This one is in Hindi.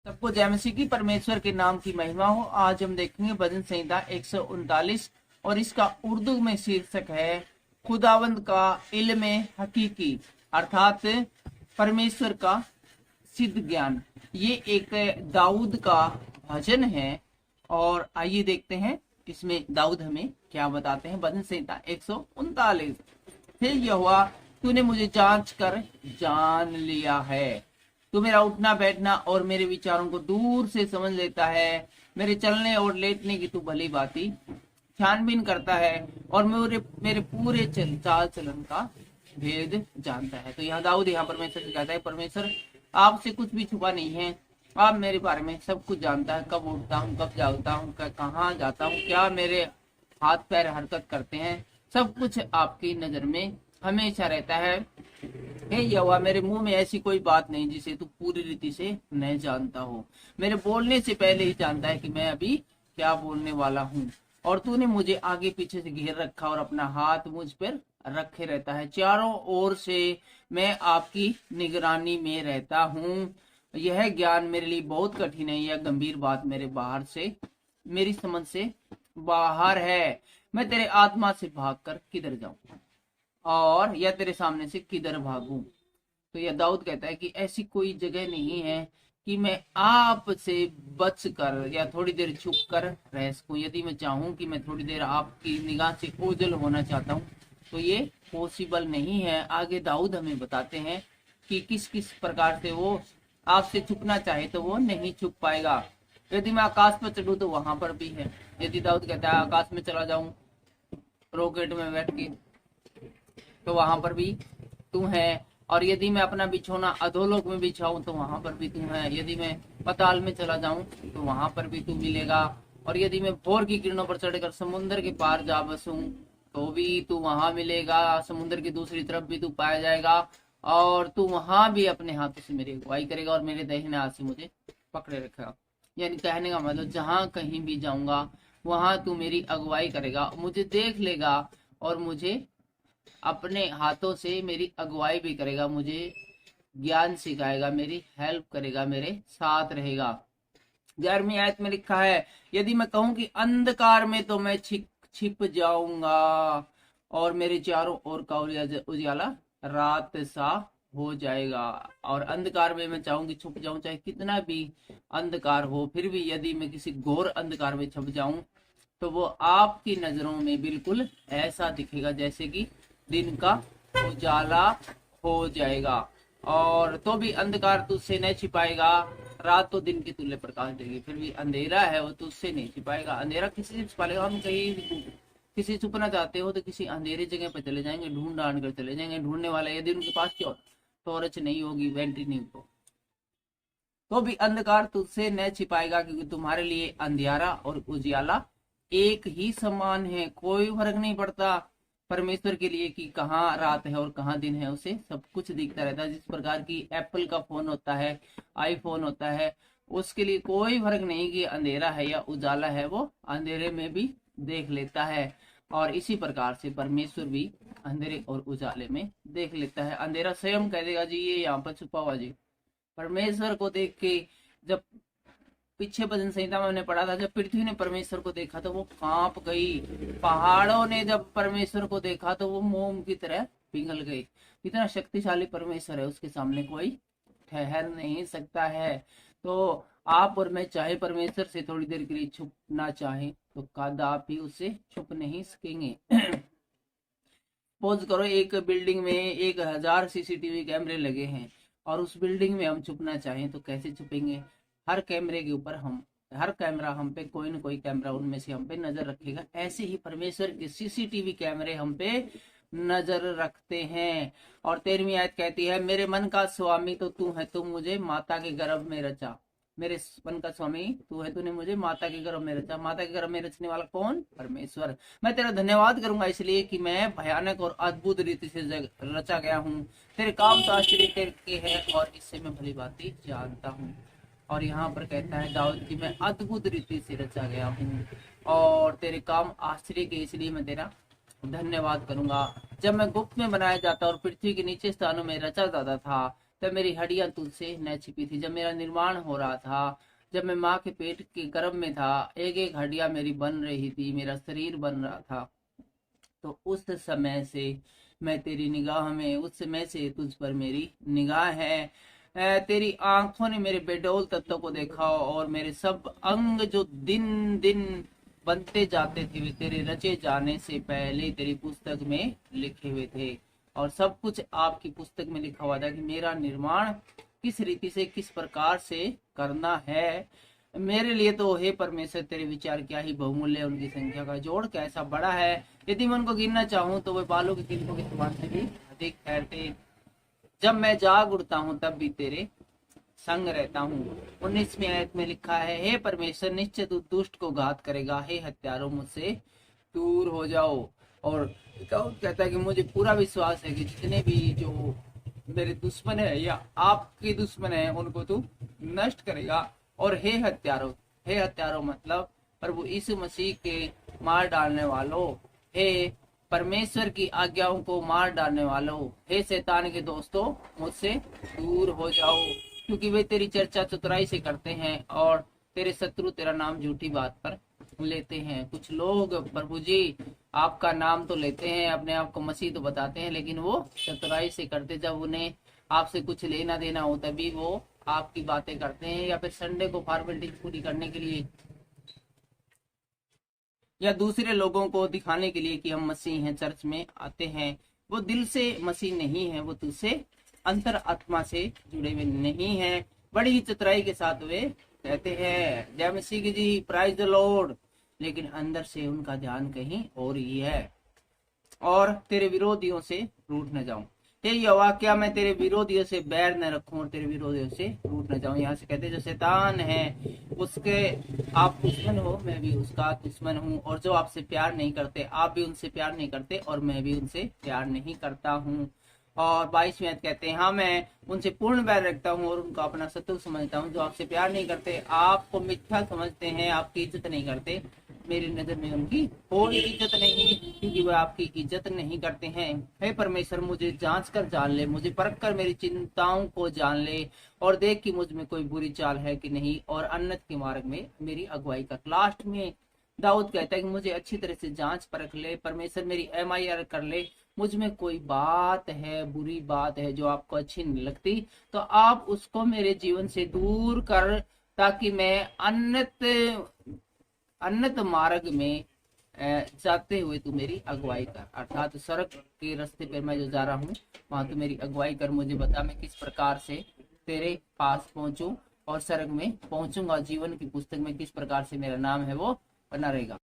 सबको जय मसीह की परमेश्वर के नाम की महिमा हो। आज हम देखेंगे भजन संहिता 139 और इसका उर्दू में शीर्षक है खुदावंद का इल्म हकीकी, अर्थात परमेश्वर का सिद्ध ज्ञान। ये एक दाऊद का भजन है और आइए देखते हैं इसमें दाऊद हमें क्या बताते हैं। भजन संहिता 139। हे यहोवा, तूने मुझे जांच कर जान लिया है। तू मेरा उठना बैठना और मेरे विचारों को दूर से समझ लेता है। मेरे चलने और लेटने की तू भली भांति छानबीन करता है और मेरे पूरे चाल चलन का भेद जानता है। तो यहाँ दाऊद यहाँ परमेश्वर से कहता है, परमेश्वर आपसे कुछ भी छुपा नहीं है। आप मेरे बारे में सब कुछ जानता है। कब उठता हूँ, कब जागता हूँ, कहाँ जाता हूँ, क्या मेरे हाथ पैर हरकत करते हैं, सब कुछ आपकी नजर में हमेशा रहता है। हे यहोवा, मेरे मुंह में ऐसी कोई बात नहीं जिसे तू पूरी रीति से नहीं जानता हो। मेरे बोलने से पहले ही जानता है कि मैं अभी क्या बोलने वाला हूँ। और तूने मुझे आगे पीछे से घेर रखा और अपना हाथ मुझ पर रखे रहता है। चारों ओर से मैं आपकी निगरानी में रहता हूँ। यह ज्ञान मेरे लिए बहुत कठिन है। यह गंभीर बात मेरी समझ से बाहर है। मैं तेरे आत्मा से भागकर किधर जाऊं और या तेरे सामने से किधर भागूं। तो यह दाऊद कहता है कि ऐसी कोई जगह नहीं है कि मैं आपसे बच कर या थोड़ी देर छुप कर रह सकूं। यदि मैं चाहूं कि मैं थोड़ी देर आपकी निगाह से ओझल होना चाहता हूं तो ये पॉसिबल नहीं है। आगे दाऊद हमें बताते हैं कि किस किस प्रकार से वो आपसे छुपना चाहे तो वो नहीं छुप पाएगा। यदि मैं आकाश पर चढ़ूं तो वहां पर भी है। यदि दाऊद कहता है आकाश में चला जाऊं रॉकेट में बैठ के तो वहां पर भी तू है। और यदि मैं अपना बिछौना अधोलोक में बिछाऊं तो वहां पर भी तू है। यदि मैं पाताल में चला जाऊं तो वहां पर भी तू मिलेगा। और यदि मैं भोर की किरणों पर चढ़कर समुद्र के पार जा बसूं तो भी तू वहां मिलेगा। समुद्र की दूसरी तरफ भी तू पाया जाएगा और तू वहां भी अपने हाथों से मेरी अगुवाई करेगा और मेरे दाहिने हाथ से मुझे पकड़े रखेगा। यानी कहने का मतलब जहां कहीं भी जाऊंगा वहां तू मेरी अगुवाई करेगा, मुझे देख लेगा और मुझे अपने हाथों से मेरी अगुवाई भी करेगा, मुझे ज्ञान सिखाएगा, मेरी हेल्प करेगा, मेरे साथ रहेगा। 11वीं आयत में लिखा है, यदि मैं कहूं कि अंधकार में तो मैं छिप जाऊंगा और मेरे चारों ओर का उजाला रात सा हो जाएगा। और अंधकार में मैं चाहूंगी छुप जाऊं, चाहे कितना भी अंधकार हो, फिर भी यदि मैं किसी घोर अंधकार में छुप जाऊं तो वो आपकी नजरों में बिल्कुल ऐसा दिखेगा जैसे कि दिन का उजाला हो जाएगा। और तो भी अंधकार तुझसे नहीं छिपाएगा। रात तो दिन की तुल्य प्रकाश देगी, फिर भी अंधेरा है वो तुझसे नहीं छिपाएगा। अंधेरा किसी से छिपा लेगा। हम कहीं किसी छुपना चाहते हो तो किसी अंधेरे जगह पर चले जाएंगे, ढूंढ ढांड कर चले जाएंगे। ढूंढने वाला यदि उनके पास टॉर्च नहीं होगी, बैटरी नहीं हो तो भी अंधकार तुझसे न छिपाएगा, क्योंकि तुम्हारे लिए अंधियारा और उजियाला एक ही समान है। कोई फर्क नहीं पड़ता परमेश्वर के लिए कि कहाँ रात है और कहाँ दिन है, उसे सब कुछ दिखता रहता है। जिस प्रकार की एप्पल का फोन होता है, आईफोन होता है, उसके लिए कोई फर्क नहीं कि अंधेरा है या उजाला है, वो अंधेरे में भी देख लेता है। और इसी प्रकार से परमेश्वर भी अंधेरे और उजाले में देख लेता है। अंधेरा स्वयं कह देगा जी ये यहाँ पर छुपा हुआ जी। परमेश्वर को देख के, जब पीछे भजन संहिता में हमने पढ़ा था, जब पृथ्वी ने परमेश्वर को देखा तो वो कांप गई। पहाड़ों ने जब परमेश्वर को देखा तो वो मोम की तरह पिघल गए। इतना शक्तिशाली परमेश्वर है, उसके सामने कोई ठहर नहीं सकता है। तो आप और मैं चाहे परमेश्वर से थोड़ी देर के लिए छुपना चाहे तो कदापि उससे छुप नहीं सकेंगे। सपोज करो एक बिल्डिंग में 1000 सीसीटीवी कैमरे लगे हैं और उस बिल्डिंग में हम छुपना चाहें तो कैसे छुपेंगे। हर कैमरे के ऊपर हर कैमरा हम पे कोई ना कोई कैमरा उनमें से हम पे नजर रखेगा। ऐसे ही परमेश्वर के सीसीटीवी कैमरे हम पे नजर रखते हैं। और 13वीं आयत कहती है, मेरे मन का स्वामी तो तू है, तू मुझे माता के गर्भ में रचा। मेरे मन का स्वामी तू है, तूने मुझे माता के गर्भ में रचा। माता के गर्भ में रचने वाला कौन? परमेश्वर। मैं तेरा धन्यवाद करूंगा इसलिए कि मैं भयानक और अद्भुत रीति से रचा गया हूँ। तेरे काम तो आश्चर्य के है और इससे मैं भली भांति जानता हूँ। और यहाँ पर कहता है दाऊद कि मैं अद्भुत रीति से रचा गया हूँ और तेरे काम आश्चर्य के, इसलिए मैं तेरा धन्यवाद करूंगा। जब मैं गुप्त में बनाया जाता और पृथ्वी के नीचे स्थानों में रचा जाता था तब मेरी हड्डियां तुझसे न छिपी थी। जब मेरा निर्माण हो रहा था, जब मैं माँ के पेट के गर्भ में था, एक एक हड्डियां मेरी बन रही थी, मेरा शरीर बन रहा था, तो उस समय से मैं तेरी निगाह में, उस समय से तुझ पर मेरी निगाह है। तेरी आंखों ने मेरे बेडौल तत्व को देखा, और मेरे सब अंग जो दिन दिन बनते जाते थे, वे तेरे रचे जाने से पहले तेरी पुस्तक में लिखे हुए थे। और सब कुछ आपकी पुस्तक में लिखा हुआ था कि मेरा निर्माण किस रीति से, किस प्रकार से करना है। मेरे लिए तो हे परमेश्वर तेरे विचार क्या ही बहुमूल्य, उनकी संख्या का जोड़ कैसा बड़ा है। यदि मैं उनको गिनना चाहूं तो वे बालों के गिनतों के समान से भी अधिक ठहरते। जब मैं जाग उठता हूँ तब भी तेरे संग रहता हूँ। 19वीं आयत में लिखा है, हे परमेश्वर निश्चय तू दुष्ट को घात करेगा, हे हत्यारों मुझसे दूर हो जाओ। और कहता है कि मुझे पूरा विश्वास है कि जितने भी जो मेरे दुश्मन है या आपके दुश्मन है उनको तू नष्ट करेगा। और हे हत्यारों मतलब प्रभु यीशु मसीह के मार डालने वालों, हे परमेश्वर की आज्ञाओं को मार डालने वालों, हे शैतान के दोस्तों मुझसे दूर हो जाओ, क्योंकि वे तेरी चर्चा चतुराई से करते हैं और तेरे शत्रु तेरा नाम झूठी बात पर लेते हैं। कुछ लोग प्रभु जी आपका नाम तो लेते हैं, अपने आप को मसीह तो बताते हैं, लेकिन वो चतुराई से करते। जब उन्हें आपसे कुछ लेना देना हो तभी वो आपकी बातें करते हैं, या फिर संडे को फॉर्मेलिटी पूरी करने के लिए, या दूसरे लोगों को दिखाने के लिए कि हम मसीह हैं, चर्च में आते हैं। वो दिल से मसीह नहीं है, वो तुझसे अंतर आत्मा से जुड़े हुए नहीं है। बड़ी ही चतुराई के साथ वे कहते हैं जय मसीह की जी, प्राइज द लॉर्ड, लेकिन अंदर से उनका ध्यान कहीं और ही है। और तेरे विरोधियों से रूठ न जाऊं, हे यहोवा क्या मैं तेरे विरोधियों से बैर न रखूं और तेरे विरोधियों से रूठ न जाऊं। यहाँ से कहते हैं जो शैतान है उसके आप दुश्मन हो, मैं भी उसका दुश्मन हूँ, और जो आपसे प्यार नहीं करते आप भी उनसे प्यार नहीं करते और मैं भी उनसे प्यार नहीं करता हूँ। और 22वें आयत कहते हैं, हाँ मैं उनसे पूर्ण बैर रखता हूँ और उनको अपना शत्रु समझता हूँ। जो आपसे प्यार नहीं करते, आपको मिथ्या समझते हैं, आपकी इज्जत नहीं करते, मेरी नजर में उनकी कोई इज्जत नहीं, क्योंकि वह आपकी इज्जत नहीं करते हैं। हे परमेश्वर मुझे जांच कर जान ले, मुझे परख कर मेरी चिंताओं को जान ले, और देख कि मुझ में कोई बुरी चाल है कि नहीं, और अन्नत के मार्ग में मेरी अगुवाई कर। लास्ट में दाऊद कहता है कि मुझे अच्छी तरह से जांच परख ले, परमेश्वर मेरी MIR कर ले, मुझ में कोई बात है, बुरी बात है जो आपको अच्छी नहीं लगती, तो आप उसको मेरे जीवन से दूर कर, ताकि मैं अन्नत मार्ग में जाते हुए तू मेरी अगुवाई कर। अर्थात सड़क के रास्ते पर मैं जो जा रहा हूँ वहां तू मेरी अगुवाई कर, मुझे बता मैं किस प्रकार से तेरे पास पहुंचूं और सड़क में पहुंचूंगा, जीवन की पुस्तक में किस प्रकार से मेरा नाम है वो बना रहेगा।